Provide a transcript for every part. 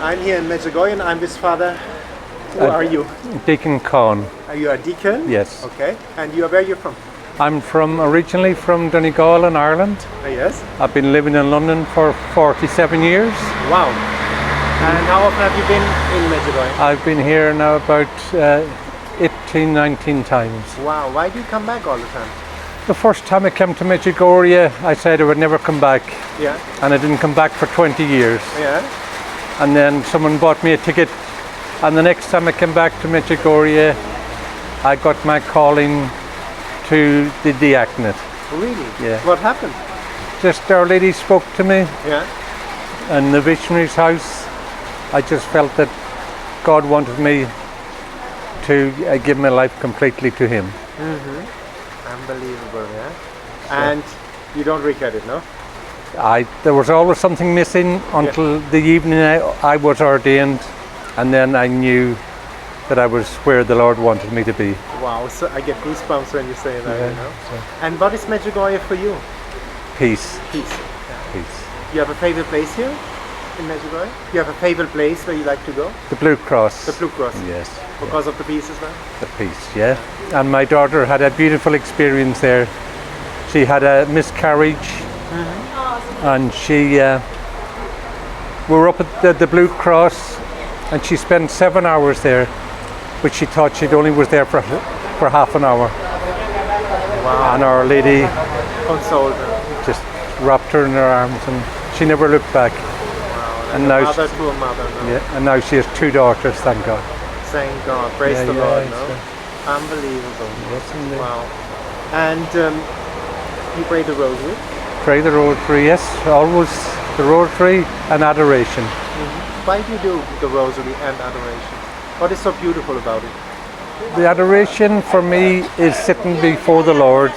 I'm here in Medjugorje and I'm with Father. Who are you? Deacon. Are you a deacon? Yes. Okay. And where are you from? I'm originally from Donegal in Ireland. Yes. I've been living in London for 47 years. Wow. And how often have you been in Medjugorje? I've been here now about 18, 19 times. Wow. Why do you come back all the time? The first time I came to Medjugorje, I said I would never come back. Yeah. And I didn't come back for 20 years. Yeah. And then someone bought me a ticket. And the next time I came back to Medjugorje, I got my calling to the diaconate. Really? Yeah. What happened? Just Our Lady spoke to me. Yeah. In the missionary's house. I just felt that God wanted me to give my life completely to Him. Mm-hmm. Unbelievable, yeah. And you don't regret it, no? There was always something missing until the evening I was ordained, and then I knew that I was where the Lord wanted me to be. Wow, so I get goosebumps when you say that, Yeah, you know. so. And what is Medjugorje for you? Peace. Peace. Yeah. Peace. You have a favorite place here in Medjugorje? You have a favorite place where you like to go? The Blue Cross. The Blue Cross. Yes. Because of the peace as well? The peace, yeah. And my daughter had a beautiful experience there. She had a miscarriage, and we were up at the Blue Cross, and she spent 7 hours there, but she thought she only was there for half an hour. Wow. And Our Lady Consoled her. just wrapped her in her arms, and she never looked back. Wow. And a now mother to a mother, no? Yeah, and now she has 2 daughters, thank God. Thank God. Praise Yeah, the yeah, Lord, it's, no? Unbelievable. Yes, indeed. Wow. And you pray the rosary? Pray the rosary, yes, always the rosary and adoration. Why do you do the rosary and adoration? What is so beautiful about it? The adoration for me is sitting before the Lord,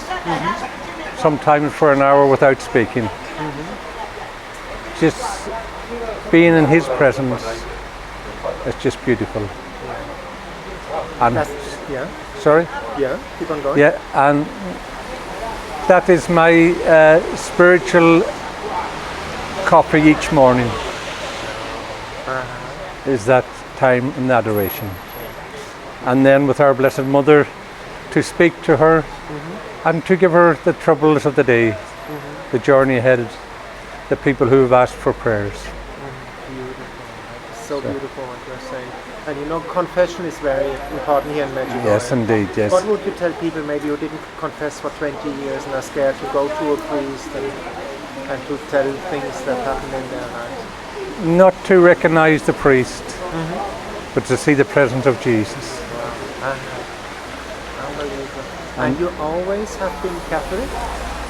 sometimes for an hour without speaking. Just being in His presence is just beautiful. And Yeah? sorry? Yeah? Keep on going? Yeah, and that is my spiritual coffee each morning. Is that time in adoration. And then with our Blessed Mother, to speak to her and to give her the troubles of the day, the journey ahead, the people who have asked for prayers. Beautiful. So beautiful what you're saying. And you know, confession is very important here in Medjugorje. Yes, indeed, yes. What would you tell people maybe who didn't confess for 20 years and are scared to go to a priest and to tell things that happen in their lives? Not to recognize the priest, but to see the presence of Jesus. Unbelievable. And you always have been Catholic?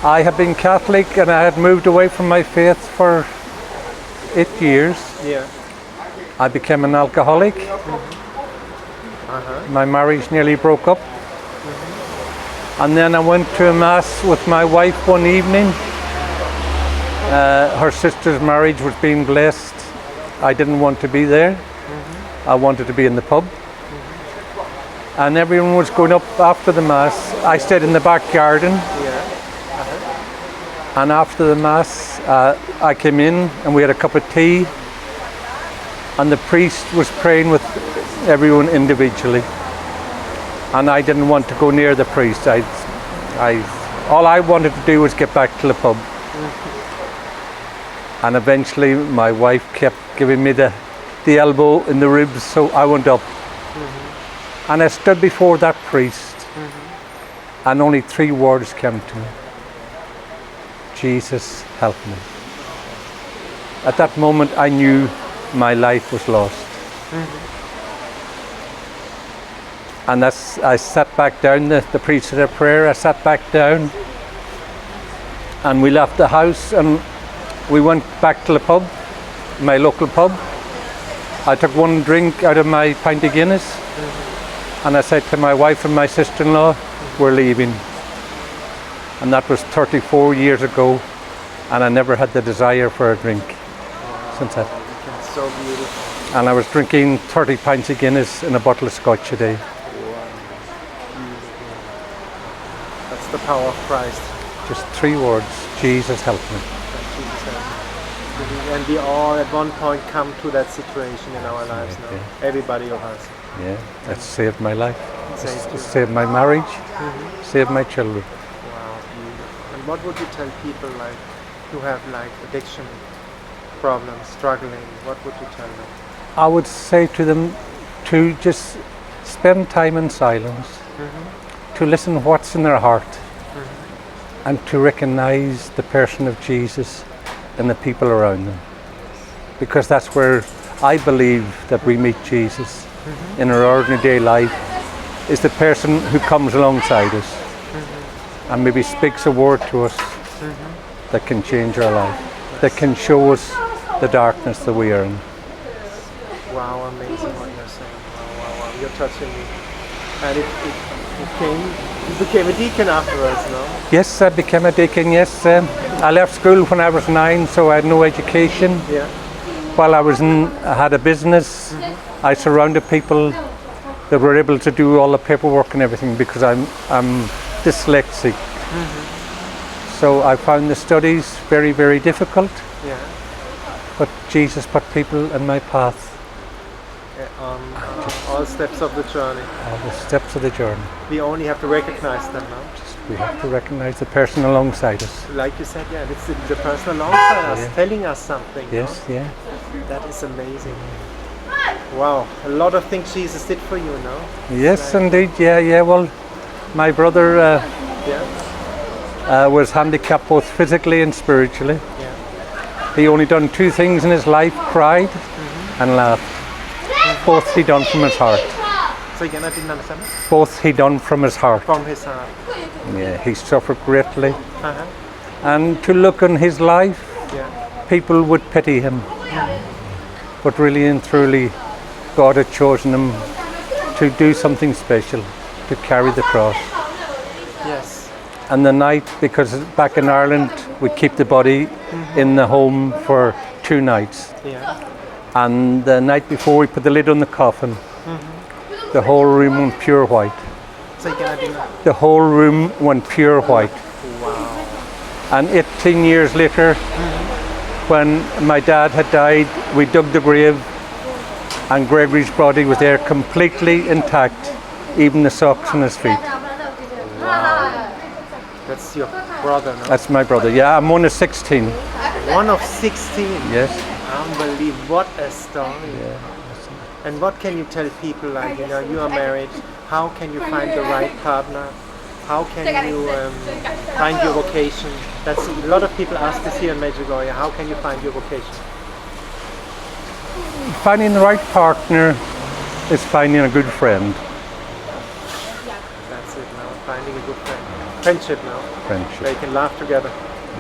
I have been Catholic, and I had moved away from my faith for 8 years. Yeah. I became an alcoholic. My marriage nearly broke up. And then I went to a mass with my wife one evening. Her sister's marriage was being blessed. I didn't want to be there. I wanted to be in the pub. And everyone was going up after the mass. I stayed in the back garden. And after the mass, I came in and we had a cup of tea. And the priest was praying with everyone individually. And I didn't want to go near the priest. All I wanted to do was get back to the pub. And eventually my wife kept giving me the elbow in the ribs, so I went up. And I stood before that priest, and only 3 words came to me. Jesus, help me. At that moment I knew my life was lost. And I sat back down, the priest said a prayer, I sat back down, and we left the house and we went back to the pub, my local pub. I took 1 drink out of my pint of Guinness, and I said to my wife and my sister-in-law, we're leaving. And that was 34 years ago, and I never had the desire for a drink since that. That's so beautiful. And I was drinking 30 pints of Guinness and a bottle of Scotch a day. That's the power of Christ. Just 3 words, Jesus help me. Jesus help me. And we all at one point come to that situation in our lives now. Yeah. Everybody of us. Yeah, that saved my life. Saved you. Saved my marriage. Saved my children. Wow, beautiful. And what would you tell people like who have like addiction problems, struggling? What would you tell them? I would say to them to just spend time in silence, to listen what's in their heart, and to recognize the person of Jesus and the people around them. Because that's where I believe that we meet Jesus in our ordinary day life, is the person who comes alongside us and maybe speaks a word to us that can change our life, that can show us the darkness that we are in. Wow, amazing what you're saying. Wow. You're touching me. And you became a deacon afterwards, no? Yes, I became a deacon, yes. I left school when I was 9, so I had no education. Yeah. While I had a business, I surrounded people that were able to do all the paperwork and everything because I'm dyslexic. So I found the studies very, very difficult. Yeah. But Jesus put people in my path. On all steps of the journey. All the steps of the journey. We only have to recognize them now. We have to recognize the person alongside us. Like you said, yeah, it's the person alongside us, telling us something. Yes, no? yeah. That is amazing. Wow, a lot of things Jesus did for you, no? Yes, indeed, yeah. Well, my brother was handicapped both physically and spiritually. Yeah. He only done 2 things in his life, cried and laughed. Both he done from his heart. So again, I didn't understand. Both he done from his heart. From his heart. Yeah, he suffered greatly. And to look on his life, people would pity him. But really and truly, God had chosen him to do something special, to carry the cross. Yes. And the night, because back in Ireland, we keep the body in the home for 2 nights. Yeah. And the night before we put the lid on the coffin, the whole room went pure white. So again, I didn't. The whole room went pure white. Wow. And 18 years later, when my dad had died, we dug the grave and Gregory's body was there completely intact, even the socks on his feet. Wow. That's your brother, no? That's my brother, yeah, I'm one of 16. One of 16? Yes. Unbelievable, what a story. Yeah. And what can you tell people, like, you know, you are married, how can you find the right partner? How can you find your vocation? That's a lot of people ask this here in Medjugorje, how can you find your vocation? Finding the right partner is finding a good friend. That's it now, finding a good friend. Friendship now. Friendship. They can laugh together.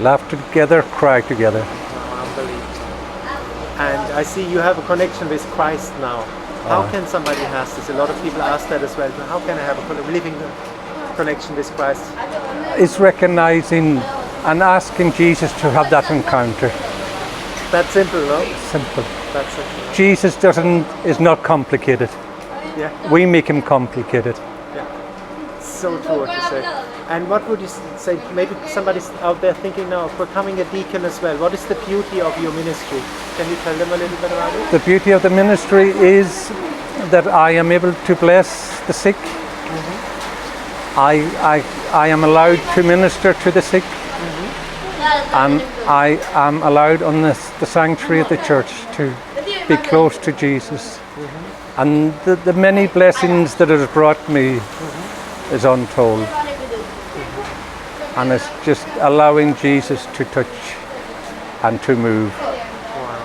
Laugh together, cry together. Oh, unbelievable. And I see you have a connection with Christ now. How can somebody has this? A lot of people ask that as well. How can I have a living connection with Christ? It's recognizing and asking Jesus to have that encounter. That's simple, no? Simple. That's simple. Jesus is not complicated. Yeah. We make him complicated. Yeah. So true what you say. And what would you say, maybe somebody's out there thinking now of becoming a deacon as well. What is the beauty of your ministry? Can you tell them a little bit about it? The beauty of the ministry is that I am able to bless the sick. I am allowed to minister to the sick. And I am allowed on the sanctuary of the church to be close to Jesus. And the many blessings that it has brought me is untold. And it's just allowing Jesus to touch and to move.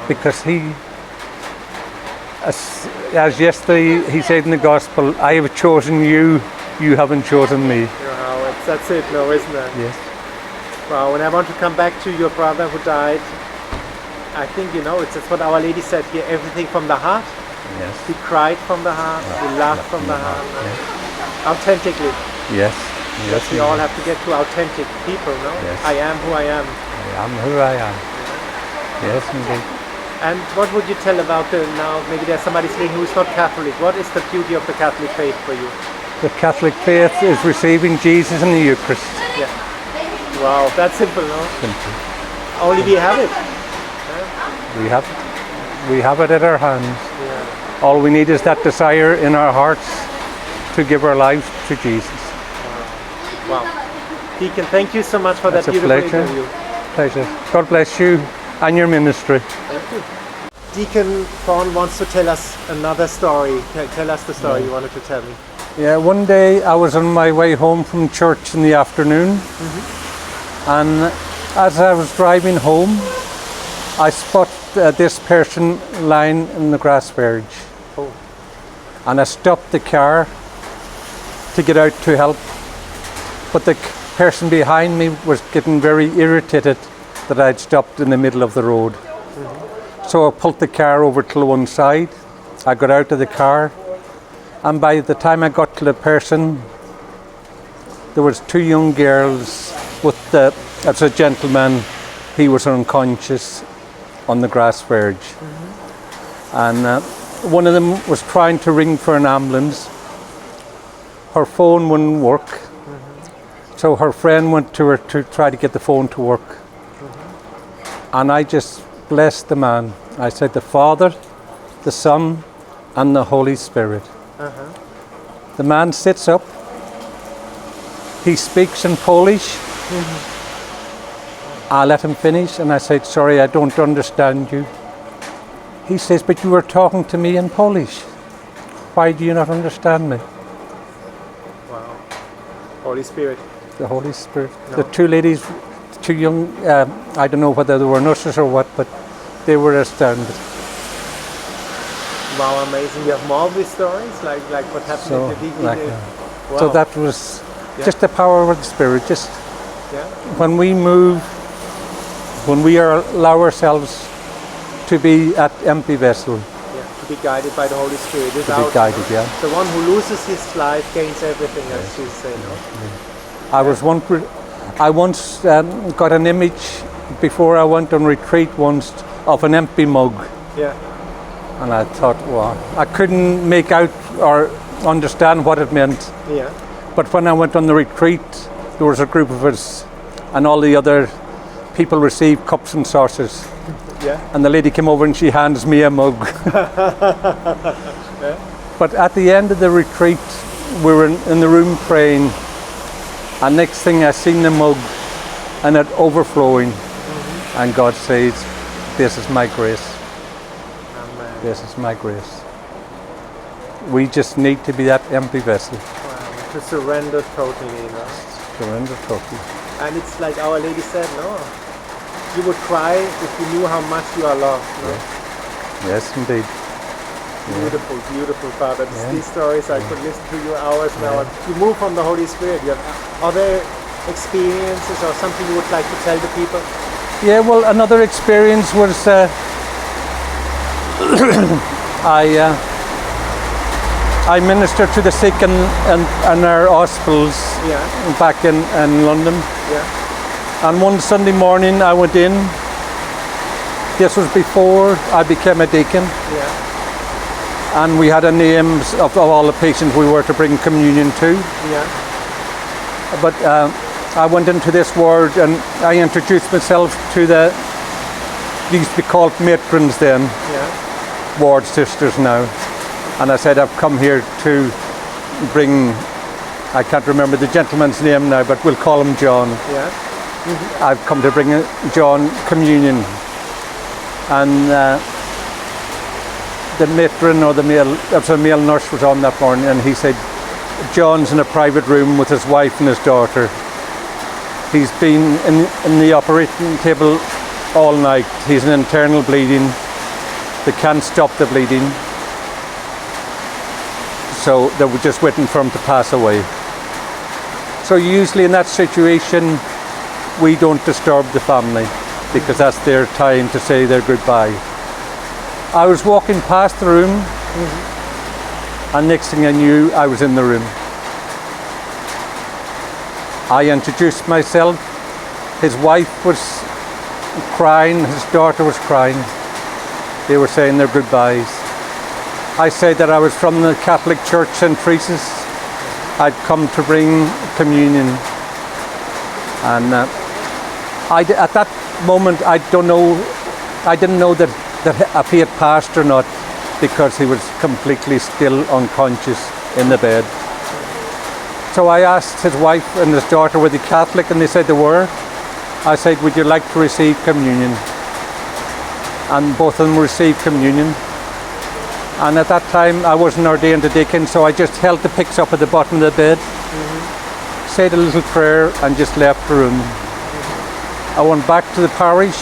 Because as yesterday he said in the gospel, I have chosen you, you haven't chosen me. Wow, that's it now, isn't it? Yes. Wow, and I want to come back to your brother who died. I think, you know, it's what Our Lady said here, everything from the heart. Yes. He cried from the heart, he laughed from the heart. Yes. Authentically. Yes. Yes, we all have to get to authentic people, no? Yes. I am who I am. I am who I am. Yes, indeed. And what would you tell about now, maybe there's somebody saying who's not Catholic. What is the beauty of the Catholic faith for you? The Catholic faith is receiving Jesus in the Eucharist. Yeah. Wow, that's simple, no? Simple. Only we have it. We have it at our hands. Yeah. All we need is that desire in our hearts to give our lives to Jesus. Wow. Deacon, thank you so much for That's that a beautiful pleasure. interview. Pleasure. God bless you and your ministry. Thank you. Deacon Fawn wants to tell us another story. Tell us the story you wanted to tell me. Yeah, one day I was on my way home from church in the afternoon, and as I was driving home, I spotted this person lying in the grass verge. Oh. And I stopped the car to get out to help, but the person behind me was getting very irritated that I'd stopped in the middle of the road. So I pulled the car over to one side. I got out of the car, and by the time I got to the person, there was two young girls with as a gentleman. He was unconscious on the grass verge, and one of them was trying to ring for an ambulance. Her phone wouldn't work, so her friend went to her to try to get the phone to work, and I just blessed the man. I said, the Father, the Son, and the Holy Spirit. The man sits up. He speaks in Polish. I let him finish, and I said, sorry, I don't understand you. He says, but you were talking to me in Polish. Why do you not understand me? Wow. Holy Spirit. The Holy Spirit. No. The two ladies, two young, I don't know whether they were nurses or what, but they were astounded. Wow, amazing. You have more of these stories? Like what happened So, in the Deacon? like, Wow. So that was just the power of the Spirit. Just Yeah. when we move, when we allow ourselves to be at empty vessel, Yeah. To be guided by the Holy Spirit. to be guided, yeah. The one who loses his life gains everything, as you say, no? I once got an image before I went on retreat once of an empty mug, Yeah. and I thought, wow, I couldn't make out or understand what it meant. Yeah. But when I went on the retreat, there was a group of us, and all the other people received cups and saucers. Yeah. And the lady came over and she hands me a mug. But at the end of the retreat, we were in the room praying, and next thing I seen the mug and it overflowing, and God says, this is my grace. Amen. This is my grace. We just need to be that empty vessel. Wow. To surrender totally, you know? Surrender totally. And it's like Our Lady said, no? You would cry if you knew how much you are loved, no? Yes, indeed. Beautiful, beautiful, Father. These stories, I could listen to you hours and hours. You move from the Holy Spirit. You have other experiences or something you would like to tell the people? Yeah, well, another experience was I ministered to the sick in our hospitals back in London. Yeah. And one Sunday morning I went in. This was before I became a deacon. Yeah. And we had a names of all the patients we were to bring communion to. Yeah. But I went into this ward and I introduced myself to these used to be called matrons then, ward sisters now. And I said, I've come here to bring, I can't remember the gentleman's name now, but we'll call him John. Yeah. I've come to bring John communion. And the matron or the male nurse was on that morning, and he said, John's in a private room with his wife and his daughter. He's been in the operating table all night. He's in internal bleeding. They can't stop the bleeding. So they were just waiting for him to pass away. So usually in that situation, we don't disturb the family because that's their time to say their goodbye. I was walking past the room, and next thing I knew, I was in the room. I introduced myself. His wife was crying, his daughter was crying. They were saying their goodbyes. I said that I was from the Catholic Church St. Teresa's. I'd come to bring communion. And at that moment, I didn't know that if he had passed or not, because he was completely still unconscious in the bed. So I asked his wife and his daughter, were they Catholic? And they said they were. I said, would you like to receive communion? And both of them received communion. And at that time I wasn't ordained a deacon, so I just held the pyx up at the bottom of the bed, said a little prayer and just left the room. I went back to the parish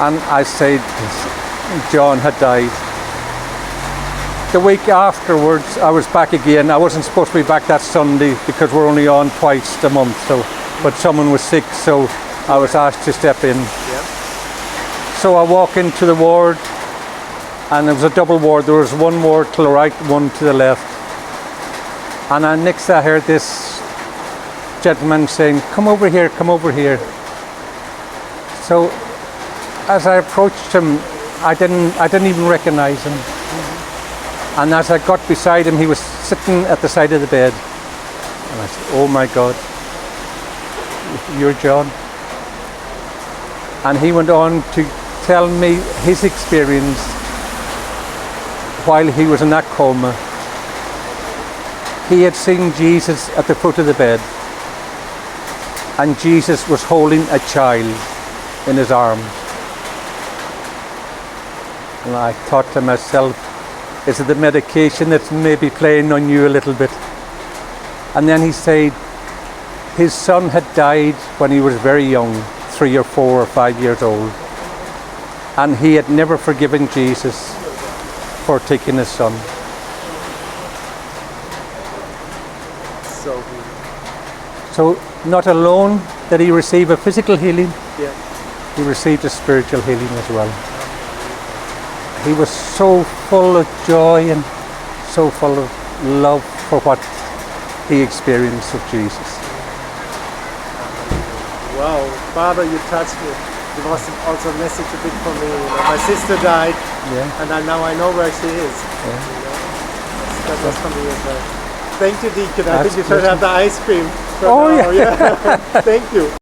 and I said John had died. The week afterwards I was back again. I wasn't supposed to be back that Sunday because we're only on twice a month, but someone was sick, so I was asked to step in. So I walk into the ward, and it was a double ward. There was one ward to the right, one to the left. And next I heard this gentleman saying, come over here, come over here. So as I approached him, I didn't even recognize him. And as I got beside him, he was sitting at the side of the bed. And I said, oh my God, you're John. And he went on to tell me his experience while he was in that coma. He had seen Jesus at the foot of the bed, and Jesus was holding a child in his arms. And I thought to myself, is it the medication that's maybe playing on you a little bit? And then he said his son had died when he was very young, 3 or 4 or 5 years old, and he had never forgiven Jesus for taking his son. So not alone did he receive a physical healing, he received a spiritual healing as well. He was so full of joy and so full of love for what he experienced of Jesus. Wow, Father, you touched me. It was also a message a bit for me. My sister died, and now I know where she is. That was for me as well. Thank you, Deacon. I think you should have the ice cream. Oh, yeah. Thank you.